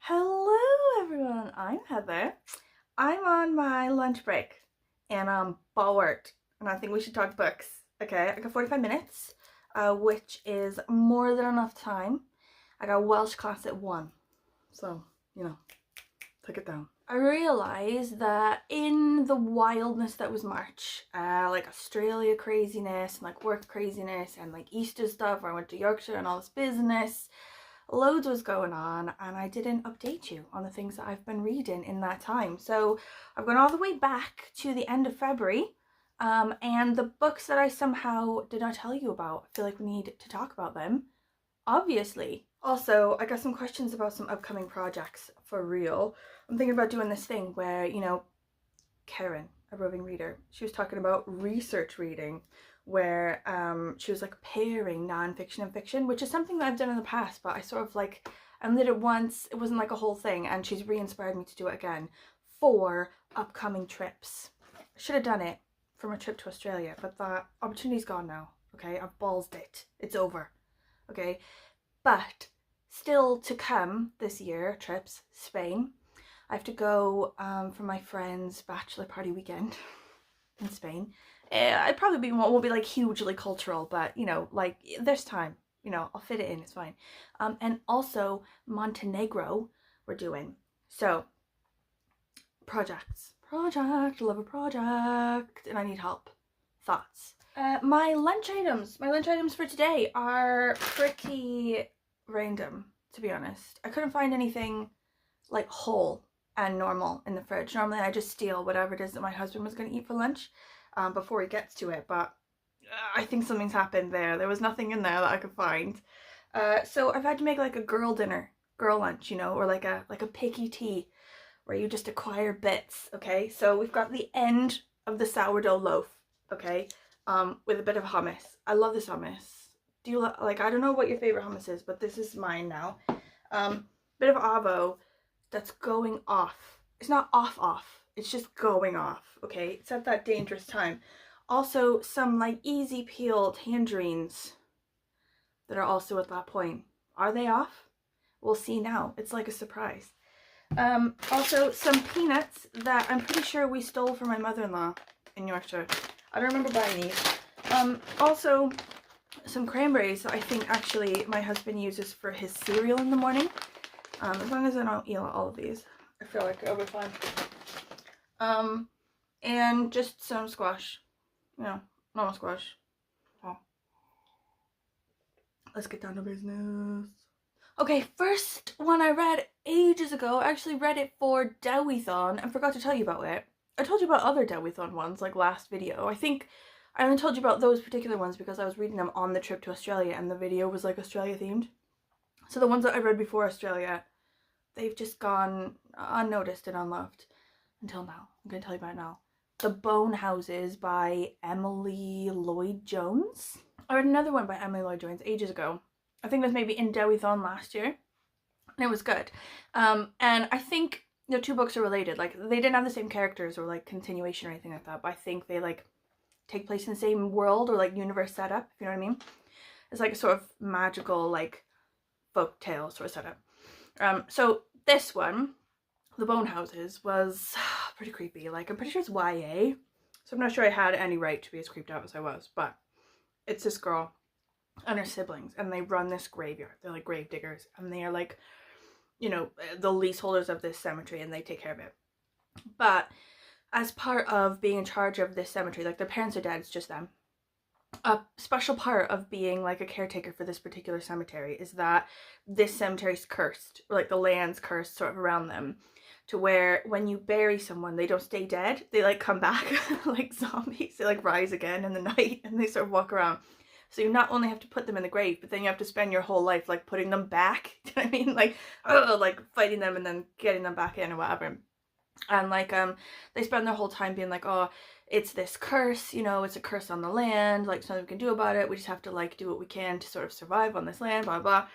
Hello everyone, I'm Heather. I'm on my lunch break and I'm bored and I think we should talk books. Okay, I got 45 minutes, which is more than enough time. I got Welsh class at 1, so, take it down. I realised that in the wildness that was March, like Australia craziness and like work craziness and like Easter stuff where I went to Yorkshire and all this business, loads was going on and I didn't update you on the things that I've been reading in that time. So I've gone all the way back to the end of February, and the books that I somehow did not tell you about, I feel like we need to talk about them, obviously. Also, I got some questions about some upcoming projects for real. I'm thinking about doing this thing where, Karen, a roving reader, she was talking about research reading, where she was like pairing non-fiction and fiction, which is something that I've done in the past, but I sort of like, I did it once, it wasn't like a whole thing, and she's re-inspired me to do it again for upcoming trips. I should have done it for my trip to Australia, but that opportunity's gone now, okay? I've ballsed it. It's over, okay? But still to come this year, trips, Spain. I have to go for my friend's bachelor party weekend in Spain. It probably won't be like hugely cultural, but like there's time. I'll fit it in. It's fine. And also Montenegro we're doing. So love a project, and I need help. Thoughts. My lunch items for today are pretty random, to be honest. I couldn't find anything like whole and normal in the fridge. Normally I just steal whatever it is that my husband was going to eat for lunch before he gets to it, but I think something's happened there. There was nothing in there that I could find. So I've had to make like a girl dinner, girl lunch, or like a picky tea where you just acquire bits, okay? So we've got the end of the sourdough loaf, okay, with a bit of hummus. I love this hummus. Do you like, I don't know what your favorite hummus is, but this is mine now. Bit of avo that's going off. It's not off, it's just going off, okay? It's at that dangerous time. Also some like easy peel tangerines that are also at that point. Are they off? We'll see now. It's like a surprise. Also some peanuts that I'm pretty sure we stole from my mother-in-law in Yorkshire. I don't remember buying these. Also some cranberries that I think actually my husband uses for his cereal in the morning. As long as I don't eat all of these, I feel like I'll be fine. And just some squash. Normal squash. Oh. Let's get down to business. Okay, first one I read ages ago. I actually read it for Dowithon and forgot to tell you about it. I told you about other Dowithon ones, like last video. I think I only told you about those particular ones because I was reading them on the trip to Australia and the video was like Australia themed. So the ones that I read before Australia, they've just gone unnoticed and unloved until now. I'm going to tell you about it now. The Bone Houses by Emily Lloyd-Jones. I read another one by Emily Lloyd-Jones ages ago. I think it was maybe in Dowithon last year. And it was good. And I think the two books are related. Like, they didn't have the same characters or like continuation or anything like that. But I think they like take place in the same world or like universe setup, if you know what I mean. It's like a sort of magical like folk tale sort of setup. So this one, The Bone Houses, was pretty creepy. Like, I'm pretty sure it's YA, so I'm not sure I had any right to be as creeped out as I was, but it's this girl and her siblings, and they run this graveyard. They're like grave diggers, and they are like, the leaseholders of this cemetery, and they take care of it. But as part of being in charge of this cemetery, like their parents are dead, it's just them. A special part of being like a caretaker for this particular cemetery is that this cemetery's cursed, or like the land's cursed sort of around them, to where when you bury someone, they don't stay dead. They like come back like zombies. They like rise again in the night and they sort of walk around. So you not only have to put them in the grave, but then you have to spend your whole life like putting them back. Do you know what I mean? Like fighting them and then getting them back in or whatever. And like they spend their whole time being like, oh, it's this curse, it's a curse on the land, like, there's nothing we can do about it, we just have to like do what we can to sort of survive on this land, blah blah.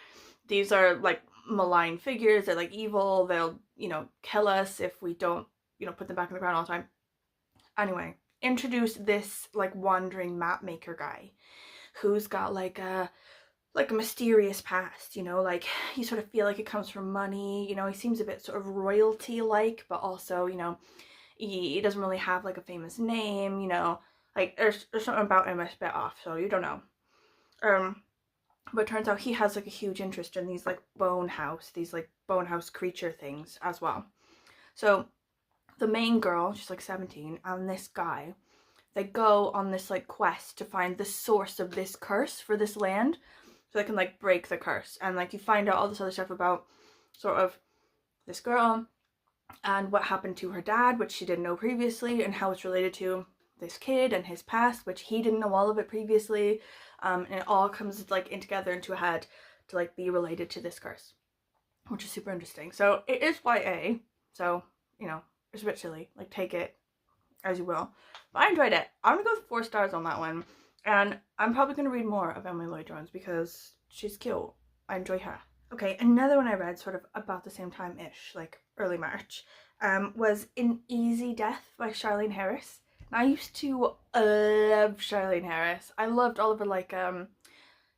These are like malign figures, they're like evil, they'll kill us if we don't put them back in the ground all the time. Anyway, introduce this like wandering map maker guy who's got like a like a mysterious past, you know, like you sort of feel like it comes from money, you know, he seems a bit sort of royalty-like, but also, you know, he doesn't really have like a famous name, you know, like there's something about him that's a bit off, so you don't know. But it turns out he has like a huge interest in these like these like bone house creature things as well. So the main girl, she's like 17, and this guy, they go on this like quest to find the source of this curse for this land, so they can like break the curse. And like you find out all this other stuff about sort of this girl and what happened to her dad, which she didn't know previously, and how it's related to this kid and his past, which he didn't know all of it previously. And it all comes like in together into a head to like be related to this curse, which is super interesting. So it is YA, so you know, it's a bit silly, like take it as you will, but I enjoyed it. I'm gonna go with 4 stars on that one, and I'm probably gonna read more of Emily Lloyd-Jones because she's cute. I enjoy her. Okay, another one I read sort of about the same time-ish, like early March, was An Easy Death by Charlaine Harris. I used to love Charlaine Harris. I loved all of her, like, do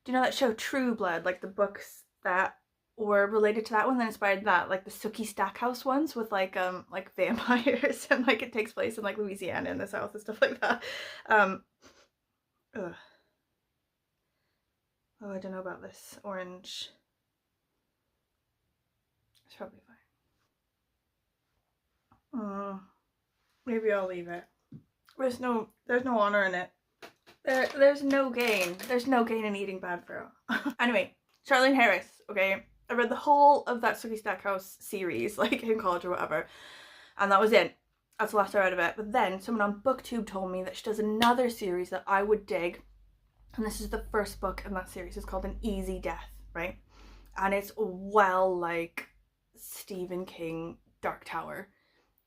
you know that show True Blood? Like the books that were related to that one that inspired that, like the Sookie Stackhouse ones with like vampires, and like it takes place in like Louisiana in the South and stuff like that. Ugh. Oh, I don't know about this orange. It's probably fine. Maybe I'll leave it. There's no honor in it. There's no gain. There's no gain in eating bad fruit. Anyway, Charlaine Harris, okay? I read the whole of that Sookie Stackhouse series, like in college or whatever, and that was it. That's the last I read of it. But then someone on Booktube told me that she does another series that I would dig, and this is the first book in that series. It's called An Easy Death, right? And it's well like Stephen King Dark Tower,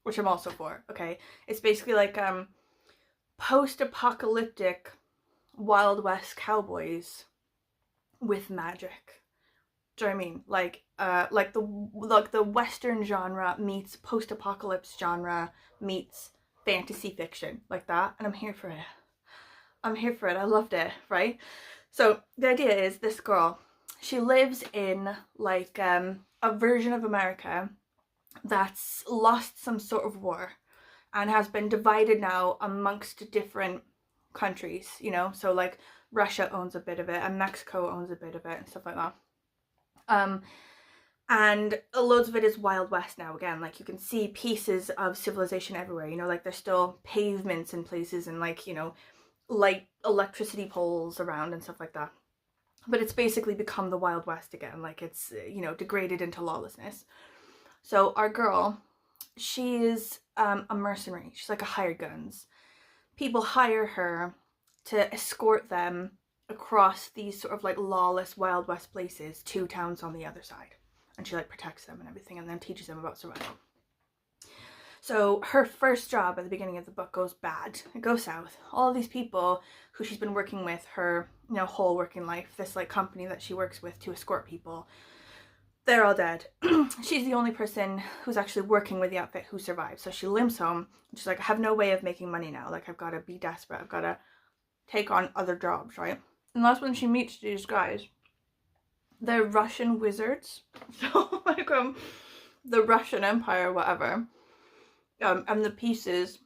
which I'm also for, okay? It's basically like post-apocalyptic Wild West cowboys with magic. Do you know what I mean? Like the Western genre meets post-apocalypse genre meets fantasy fiction, like that, and I'm here for it. I'm here for it. I loved it, right? So the idea is this girl, she lives in like a version of America that's lost some sort of war and has been divided now amongst different countries, you know, so like Russia owns a bit of it and Mexico owns a bit of it and stuff like that. And loads of it is Wild West now again. Like you can see pieces of civilization everywhere, you know, like there's still pavements in places and like, you know, like electricity poles around and stuff like that. But it's basically become the Wild West again. Like it's, you know, degraded into lawlessness. So our girl, she is a mercenary. She's like a hired guns. People hire her to escort them across these sort of like lawless Wild West places to towns on the other side. And she like protects them and everything and then teaches them about survival. So her first job at the beginning of the book goes bad. It goes south. All of these people who she's been working with her, you know, whole working life, this like company that she works with to escort people, they're all dead. She's the only person who's actually working with the outfit who survives. So she limps home. She's like, I have no way of making money now. Like I've got to be desperate. I've got to take on other jobs, right? And that's when she meets these guys. They're Russian wizards. So like the Russian Empire, whatever. And the pieces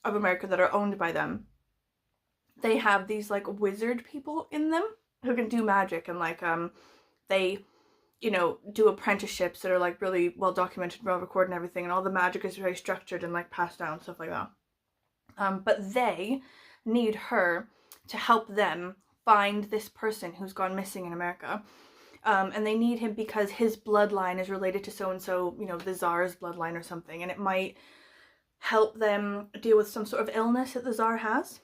of America that are owned by them, they have these like wizard people in them who can do magic, and like they, you know, do apprenticeships that are like really well documented, well recorded and everything, and all the magic is very structured and like passed down, stuff like that. But they need her to help them find this person who's gone missing in America. And they need him because his bloodline is related to so-and-so, you know, the Tsar's bloodline or something, and it might help them deal with some sort of illness that the Tsar has.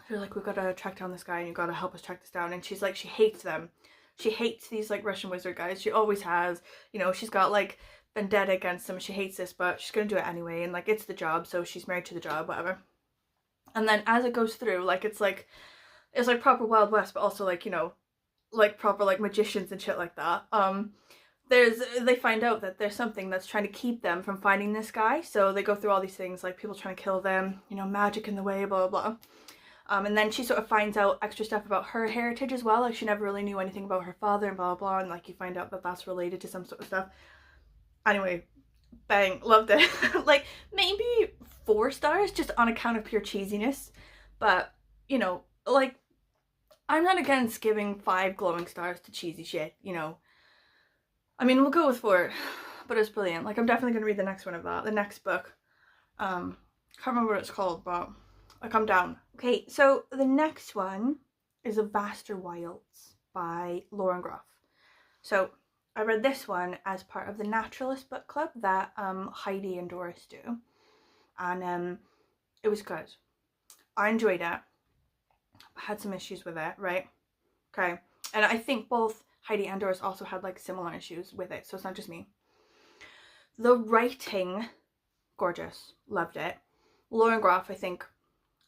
They're like, we've got to track down this guy and you've got to help us track this down. And she's like, she hates them. She hates these like Russian wizard guys. She always has, you know, she's got like vendetta against them. She hates this, but she's gonna do it anyway, and like it's the job, so she's married to the job, whatever. And then as it goes through, like it's like proper Wild West, but also like, you know, like proper like magicians and shit like that. They find out that there's something that's trying to keep them from finding this guy, so they go through all these things, like people trying to kill them, you know, magic in the way, blah blah blah. And then she sort of finds out extra stuff about her heritage as well. Like she never really knew anything about her father and blah, blah, blah. And like you find out that that's related to some sort of stuff. Anyway, bang, loved it. Like maybe 4 stars just on account of pure cheesiness. But, you know, like I'm not against giving 5 glowing stars to cheesy shit, you know. I mean, we'll go with 4, but it's brilliant. Like I'm definitely going to read the next one of that, the next book. Can't remember what it's called, but like I'm down. Okay, so the next one is A Vaster Wilds by Lauren Groff. So I read this one as part of the Naturalist book club that Heidi and Doris do, and it was good. I enjoyed it. I had some issues with it, right? Okay, and I think both Heidi and Doris also had like similar issues with it, so it's not just me. The writing, gorgeous, loved it. Lauren Groff, I think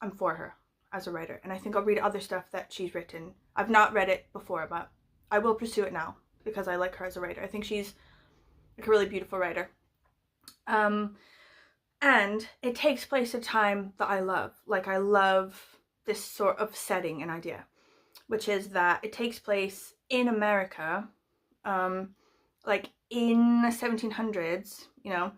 I'm for her as a writer, and I think I'll read other stuff that she's written. I've not read it before, but I will pursue it now because I like her as a writer. I think she's like a really beautiful writer. And it takes place at a time that I love. Like I love this sort of setting and idea, which is that it takes place in America, like in the 1700s, you know,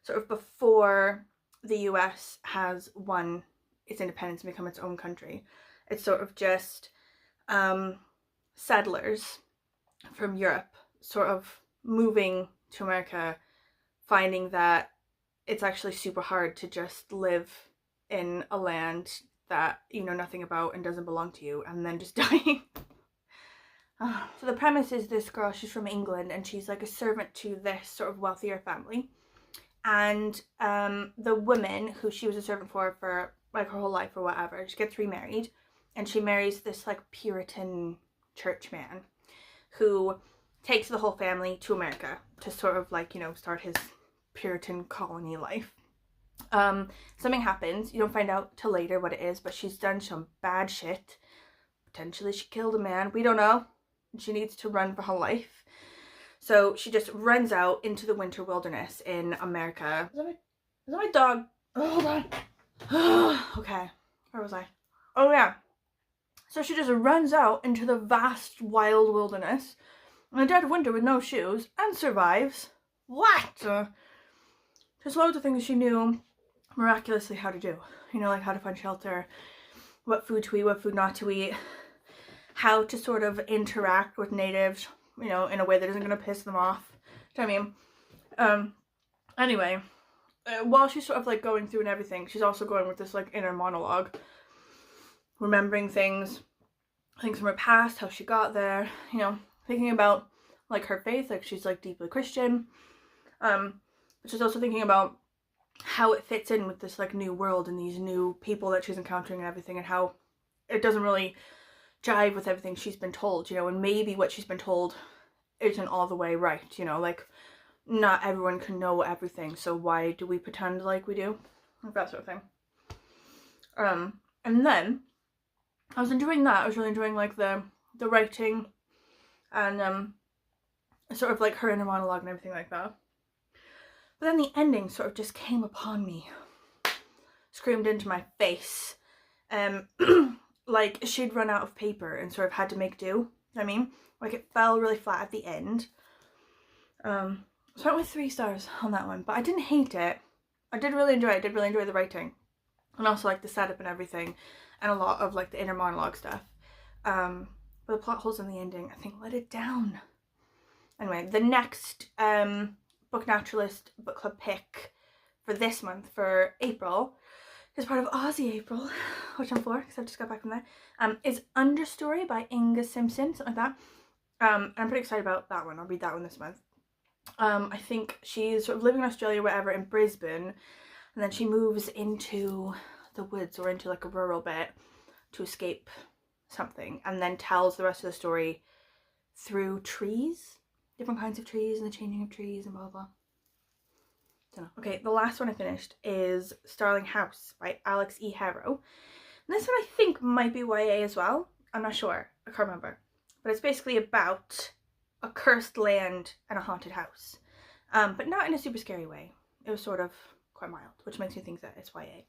sort of before the US has won its independence and become its own country. It's sort of just settlers from Europe sort of moving to America, finding that it's actually super hard to just live in a land that you know nothing about and doesn't belong to you, and then just dying. So the premise is this girl, she's from England, and she's like a servant to this sort of wealthier family. And the woman who she was a servant for like her whole life or whatever, she gets remarried, and she marries this like Puritan church man who takes the whole family to America to sort of like, you know, start his Puritan colony life. Something happens, you don't find out till later what it is, but she's done some bad shit. Potentially she killed a man, we don't know. She needs to run for her life. So she just runs out into the winter wilderness in America. Is that my dog? Oh, hold on. Okay, where was I? Oh yeah. So she just runs out into the vast wild wilderness in the dead of winter with no shoes and survives. What? There's loads of things she knew miraculously how to do. You know, like how to find shelter, what food to eat, what food not to eat, how to sort of interact with natives, you know, in a way that isn't going to piss them off. Do you know what I mean? Anyway, while she's sort of like going through and everything, she's also going with this like inner monologue, remembering things from her past, how she got there, you know, thinking about like her faith, like she's like deeply Christian. But she's also thinking about how it fits in with this like new world and these new people that she's encountering and everything, and how it doesn't really jive with everything she's been told, you know, and maybe what she's been told isn't all the way right, you know, like not everyone can know everything, so why do we pretend like we do? Like that sort of thing. And then I was enjoying that. I was really enjoying like the writing and sort of like her inner monologue and everything like that. But then the ending sort of just came upon me, screamed into my face. Like she'd run out of paper and sort of had to make do. You know what I mean? Like it fell really flat at the end. So I went with 3 stars on that one, but I didn't hate it. I did really enjoy it. I did really enjoy the writing, and also like the setup and everything, and a lot of like the inner monologue stuff. But the plot holes in the ending, I think, let it down. Anyway, the next Book Naturalist book club pick for this month, for April, is part of Aussie April, which I'm for because I've just got back from there. Is Understory by Inga Simpson, something like that. And I'm pretty excited about that one. I'll read that one this month. I think she's sort of living in Australia, wherever, in Brisbane, and then she moves into the woods or into like a rural bit to escape something, and then tells the rest of the story through trees, different kinds of trees and the changing of trees and blah blah. Don't know. Okay, the last one I finished is Starling House by Alix E. Harrow. And this one I think might be YA as well. I'm not sure. I can't remember. But it's basically about a cursed land and a haunted house. But not in a super scary way. It was sort of quite mild, which makes me think that it's YA.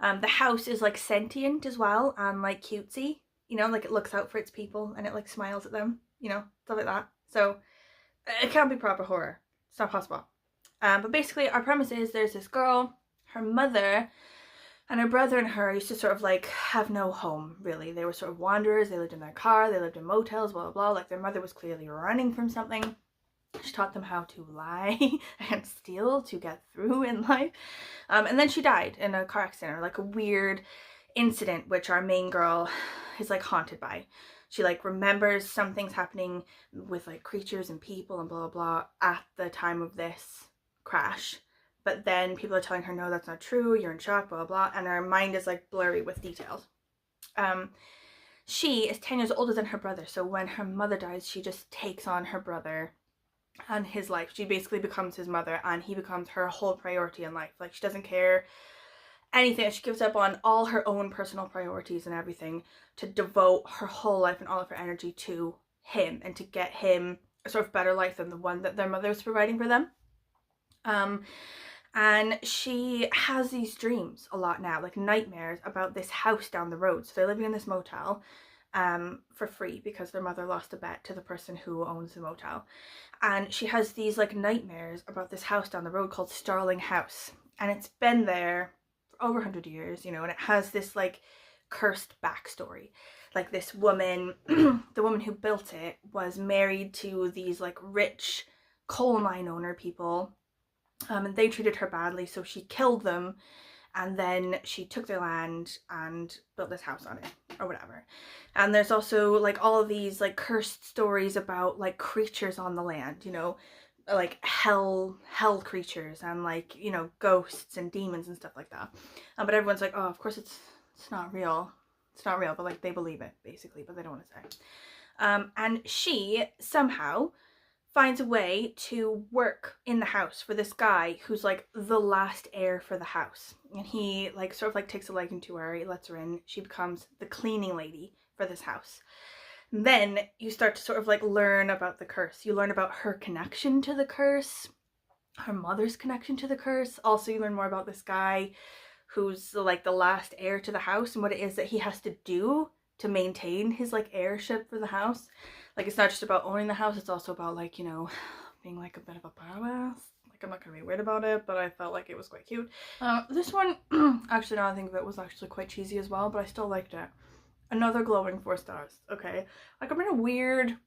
The house is like sentient as well and like cutesy, you know, like it looks out for its people and it like smiles at them, you know, stuff like that. So it can't be proper horror. It's not possible. But basically our premise is there's this girl, her mother and her brother and her used to sort of like have no home really. They were sort of wanderers. They lived in their car, they lived in motels, blah blah blah. Like their mother was clearly running from something. She taught them how to lie and steal to get through in life. And then she died in a car accident, or like a weird incident which our main girl is like haunted by. She like remembers some things happening with like creatures and people and blah blah blah at the time of this crash. But then people are telling her, no, that's not true, you're in shock, blah blah, and her mind is like blurry with details. She is 10 years older than her brother, so when her mother dies, she just takes on her brother and his life. She basically becomes his mother and he becomes her whole priority in life. Like she doesn't care anything. She gives up on all her own personal priorities and everything to devote her whole life and all of her energy to him and to get him a sort of better life than the one that their mother was providing for them. And she has these dreams a lot now, like nightmares about this house down the road. So they're living in this motel for free because their mother lost a bet to the person who owns the motel. And she has these like nightmares about this house down the road called Starling House. And it's been there for over 100 years, you know, and it has this like cursed backstory. Like this woman, the woman who built it was married to these like rich coal mine owner people. And they treated her badly, so she killed them. And then she took their land and built this house on it or whatever. And there's also like all of these like cursed stories about like creatures on the land, you know, like hell creatures and like, you know, ghosts and demons and stuff like that. But everyone's like, oh, of course it's not real. It's not real, but like they believe it basically, but they don't want to say. And she somehow finds a way to work in the house for this guy who's like the last heir for the house. And he like sort of like takes a liking to her, he lets her in, she becomes the cleaning lady for this house. And then you start to sort of like learn about the curse. You learn about her connection to the curse, her mother's connection to the curse. Also you learn more about this guy who's like the last heir to the house and what it is that he has to do to maintain his like heirship for the house. Like it's not just about owning the house, it's also about like, you know, being like a bit of a badass. Like I'm not gonna be weird about it, but I felt like it was quite cute. This one, actually now I think of it, was actually quite cheesy as well, but I still liked it. Another glowing 4 stars, okay? Like I'm in a weird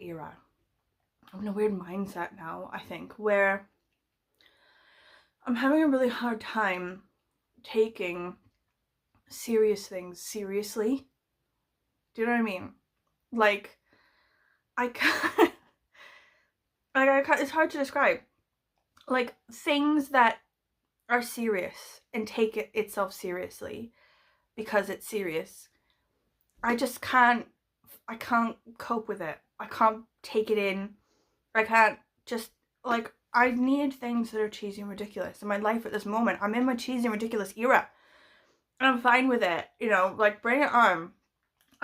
era. I'm in a weird mindset now, I think, where I'm having a really hard time taking serious things seriously. Do you know what I mean? Like, I can't, it's hard to describe. Like, things that are serious and take it itself seriously because it's serious, I can't cope with it. I can't take it in. I can't just, like, I need things that are cheesy and ridiculous. In my life at this moment, I'm in my cheesy and ridiculous era. And I'm fine with it, you know, like, bring it on.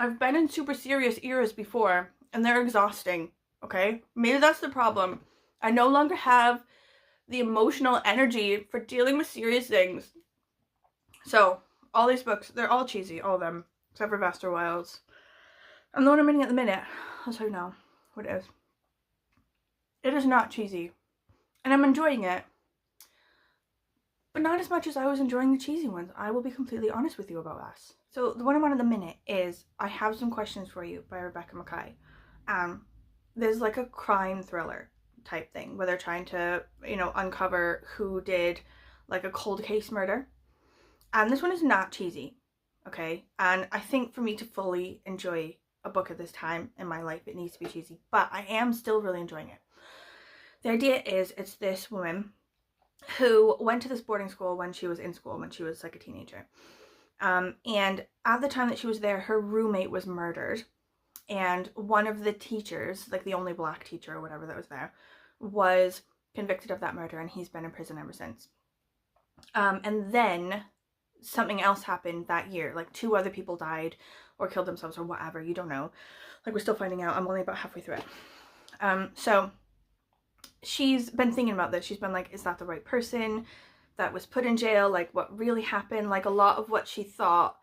I've been in super serious eras before, and they're exhausting, okay? Maybe that's the problem. I no longer have the emotional energy for dealing with serious things. So, all these books, they're all cheesy, all of them, except for Vaster Wilds. And the one I'm reading at the minute, I'll tell you now what it is. It is not cheesy, and I'm enjoying it, but not as much as I was enjoying the cheesy ones. I will be completely honest with you about that. So the one I'm on at the minute is I Have Some Questions for You by Rebecca Makkai. There's like a crime thriller type thing where they're trying to, you know, uncover who did like a cold case murder. And this one is not cheesy, okay? And I think for me to fully enjoy a book at this time in my life, it needs to be cheesy, but I am still really enjoying it. The idea is it's this woman who went to this boarding school when she was in school, when she was like a teenager. And at the time that she was there, her roommate was murdered. And one of the teachers, like the only black teacher or whatever that was there, was convicted of that murder, and he's been in prison ever since. And then something else happened that year. Like 2 other people died or killed themselves or whatever. You don't know. Like we're still finding out. I'm only about halfway through it. So she's been thinking about this. She's been like, is that the right person? that was put in jail, like what really happened, like a lot of what she thought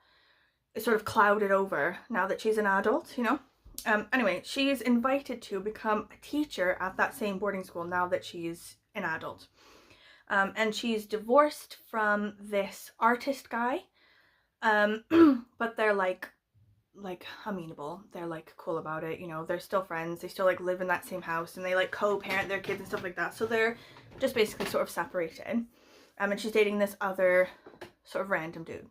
is sort of clouded over now that she's an adult, you know? Anyway, she's invited to become a teacher at that same boarding school now that she's an adult. And she's divorced from this artist guy, but they're like amenable. They're like cool about it, you know, they're still friends. They still like live in that same house, and they like co-parent their kids and stuff like that. So they're just basically sort of separated. And she's dating this other sort of random dude.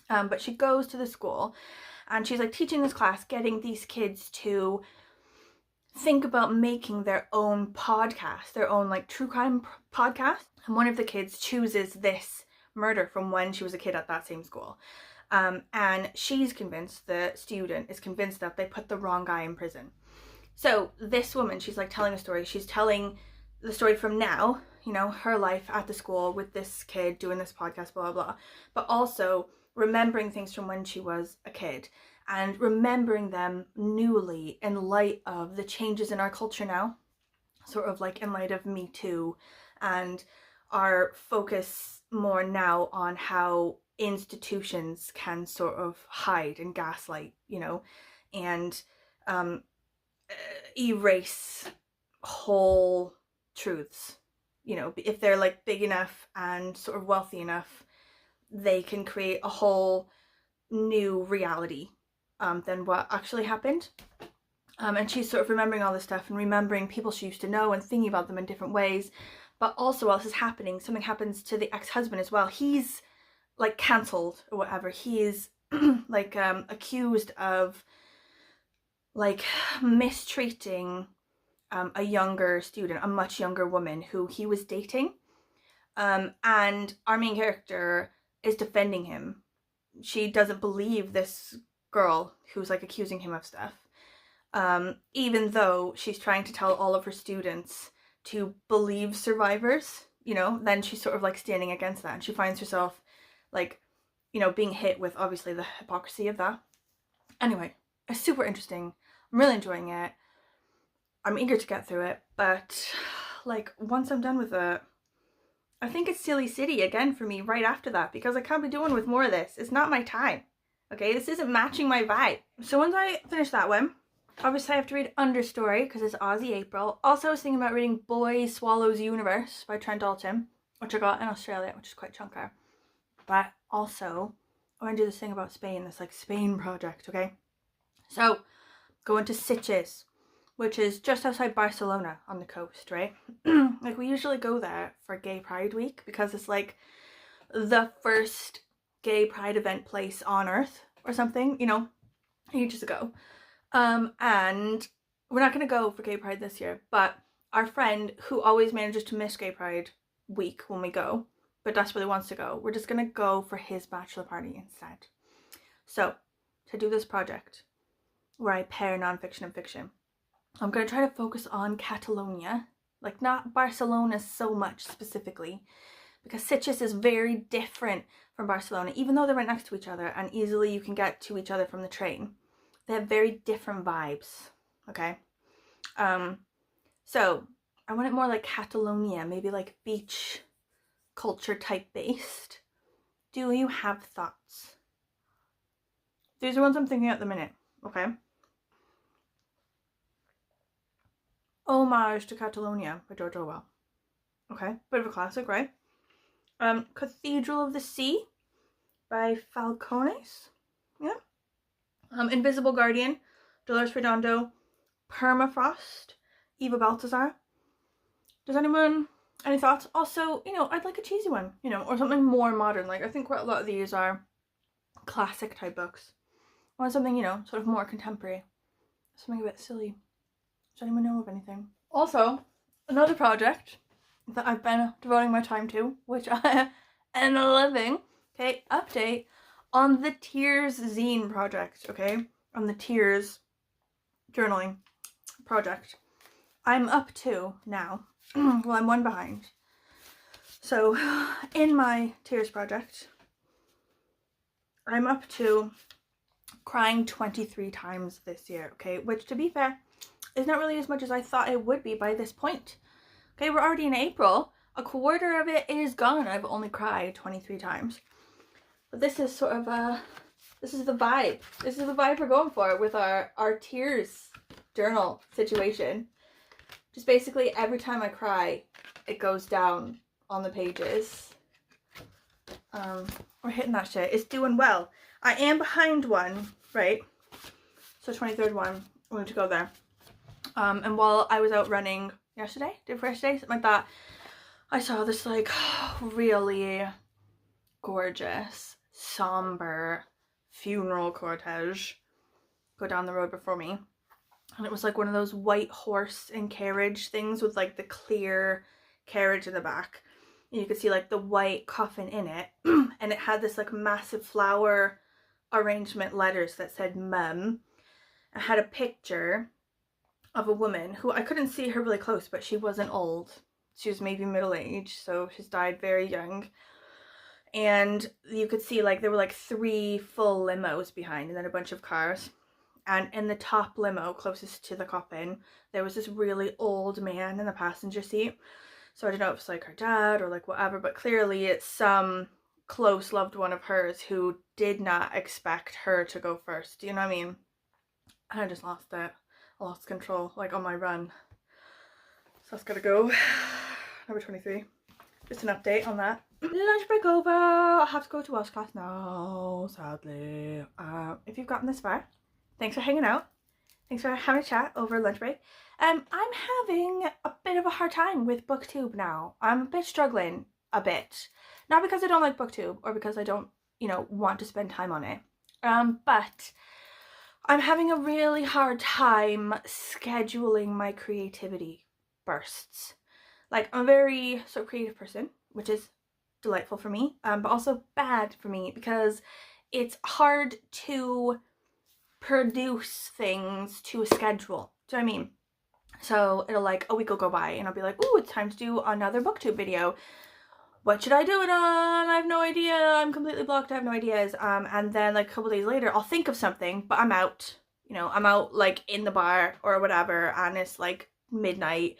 But she goes to the school and she's like teaching this class, getting these kids to think about making their own podcast, their own like true crime podcast. And one of the kids chooses this murder from when she was a kid at that same school. And she's convinced, the student is convinced, that they put the wrong guy in prison. So this woman, she's like telling a story. She's telling the story from now, you know, her life at the school with this kid doing this podcast, blah, blah, blah. But also remembering things from when she was a kid and remembering them newly in light of the changes in our culture now, sort of like in light of Me Too, and our focus more now on how institutions can sort of hide and gaslight, you know, and erase whole truths. You know, if they're like big enough and sort of wealthy enough, they can create a whole new reality than what actually happened. And she's sort of remembering all this stuff and remembering people she used to know and thinking about them in different ways. But also while this is happening, something happens to the ex-husband as well. He's like cancelled or whatever. He is like accused of like mistreating a younger student, a much younger woman who he was dating. And our main character is defending him. She doesn't believe this girl who's like accusing him of stuff. Even though she's trying to tell all of her students to believe survivors, you know, then she's sort of like standing against that, and she finds herself like, you know, being hit with obviously the hypocrisy of that. Anyway, it's super interesting. I'm really enjoying it. I'm eager to get through it, but like once I'm done with it, I think it's Silly City again for me right after that, because I can't be doing with more of this. It's not my time. Okay, this isn't matching my vibe. So once I finish that one, obviously I have to read Understory because it's Aussie April. Also I was thinking about reading Boy Swallows Universe by Trent Dalton, which I got in Australia, which is quite chunker. But also I want to do this thing about Spain, this like Spain project, okay? So going to Sitges, which is just outside Barcelona on the coast, right? Like we usually go there for Gay Pride Week because it's like the first gay pride event place on earth or something, you know, ages ago. And we're not going to go for Gay Pride this year, but our friend who always manages to miss Gay Pride Week when we go, but desperately wants to go, we're just going to go for his bachelor party instead. So to do this project where I pair nonfiction and fiction, I'm going to try to focus on Catalonia, like not Barcelona so much specifically, because Sitges is very different from Barcelona, even though they're right next to each other and easily you can get to each other from the train. They have very different vibes, okay? So I want it more like Catalonia, maybe like beach culture type based. Do you have thoughts? These are ones I'm thinking at the minute, okay? Homage to Catalonia by George Orwell. Okay, bit of a classic, right? Cathedral of the Sea by Falcones. Yeah. Invisible Guardian, Dolores Redondo, Permafrost, Eva Baltazar. Does anyone, any thoughts? Also, you know, I'd like a cheesy one, you know, or something more modern. Like, I think quite a lot of these are classic type books. I want something, you know, sort of more contemporary. Something a bit silly. Does anyone know of anything? Also, another project that I've been devoting my time to, which I am loving. Okay, update on the Tears Zine project, okay? On the Tears journaling project. I'm up to now, well, I'm one behind. So, in my Tears project, I'm up to crying 23 times this year, okay? Which, to be fair, is not really as much as I thought it would be by this point. Okay, we're already in April. a quarter of it is gone. I've only cried 23 times. But this is sort of this is the vibe. This is the vibe we're going for with our tears journal situation. Just basically every time I cry, it goes down on the pages. We're hitting that shit. It's doing well. I am behind one, right? So 23rd one, we need to go there. And while I was out running yesterday, day before yesterday, something like that, I saw this like really gorgeous, somber funeral cortege go down the road before me. And it was like one of those white horse and carriage things with like the clear carriage in the back. And you could see like the white coffin in it. And it had this like massive flower arrangement letters that said Mum. I had a picture of a woman who I couldn't see her really close, but she wasn't old. She was maybe middle-aged, so she's died very young. And you could see like there were like 3 full limos behind and then a bunch of cars. And in the top limo closest to the coffin, there was this really old man in the passenger seat. So I don't know if it's like her dad or like whatever, but clearly it's some close loved one of hers who did not expect her to go first. Do you know what I mean? And I just lost it. I lost control, like on my run. So that's gotta go. Number 23. Just an update on that. Lunch break over. I have to go to Welsh class now, sadly. If you've gotten this far, thanks for hanging out. Thanks for having a chat over lunch break. I'm having a bit of a hard time with Booktube now. I'm a bit struggling a bit. Not because I don't like Booktube or because I don't, you know, want to spend time on it. But I'm having a really hard time scheduling my creativity bursts. Like, I'm a very sort of creative person, which is delightful for me, but also bad for me because it's hard to produce things to a schedule. Do you know what I mean? So it'll like a week will go by and I'll be like, ooh, it's time to do another Booktube video. What should I do it on? I have no idea. I'm completely blocked. I have no ideas. And then like a couple days later, I'll think of something, but I'm out. You know, I'm out like in the bar or whatever, and it's like midnight.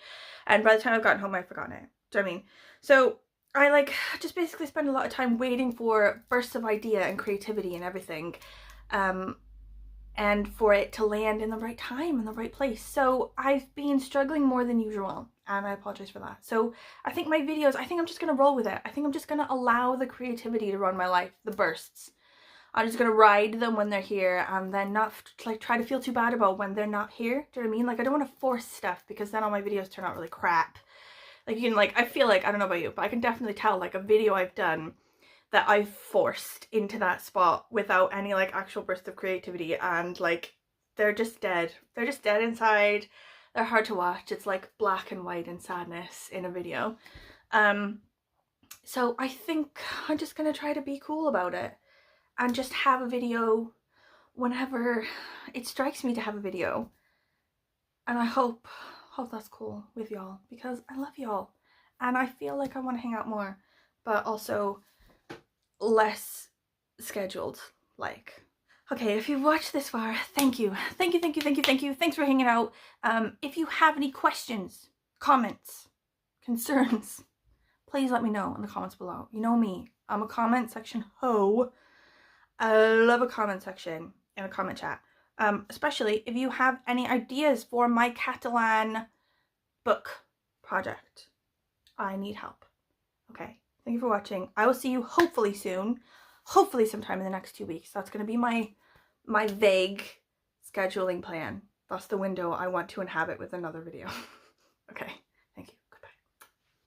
And by the time I've gotten home, I've forgotten it. Do you know what I mean? So I like just basically spend a lot of time waiting for bursts of idea and creativity and everything. And for it to land in the right time, in the right place. So I've been struggling more than usual, and I apologize for that. So I think my videos, I think I'm just gonna roll with it. I think I'm just gonna allow the creativity to run my life, the bursts. I'm just gonna ride them when they're here and then not like try to feel too bad about when they're not here. Do you know what I mean? Like I don't want to force stuff because then all my videos turn out really crap. Like you can like, I feel like, I don't know about you, but I can definitely tell like a video I've done that I've forced into that spot without any like actual burst of creativity, and like they're just dead. They're just dead inside. They're hard to watch. It's like black and white and sadness in a video. So I think I'm just gonna try to be cool about it and just have a video whenever it strikes me to have a video. And I hope that's cool with y'all because I love y'all and I feel like I want to hang out more, but also less scheduled, like. Okay, if you've watched this far, thank you. Thank you, thank you, thank you, thank you. Thanks for hanging out. If you have any questions, comments, concerns, please let me know in the comments below. You know me, I'm a comment section hoe. I love a comment section and a comment chat. Especially if you have any ideas for my Catalan book project. I need help. Okay. Thank you for watching. I will see you hopefully soon. Hopefully sometime in the next 2 weeks. That's going to be my vague scheduling plan. That's the window I want to inhabit with another video. Okay.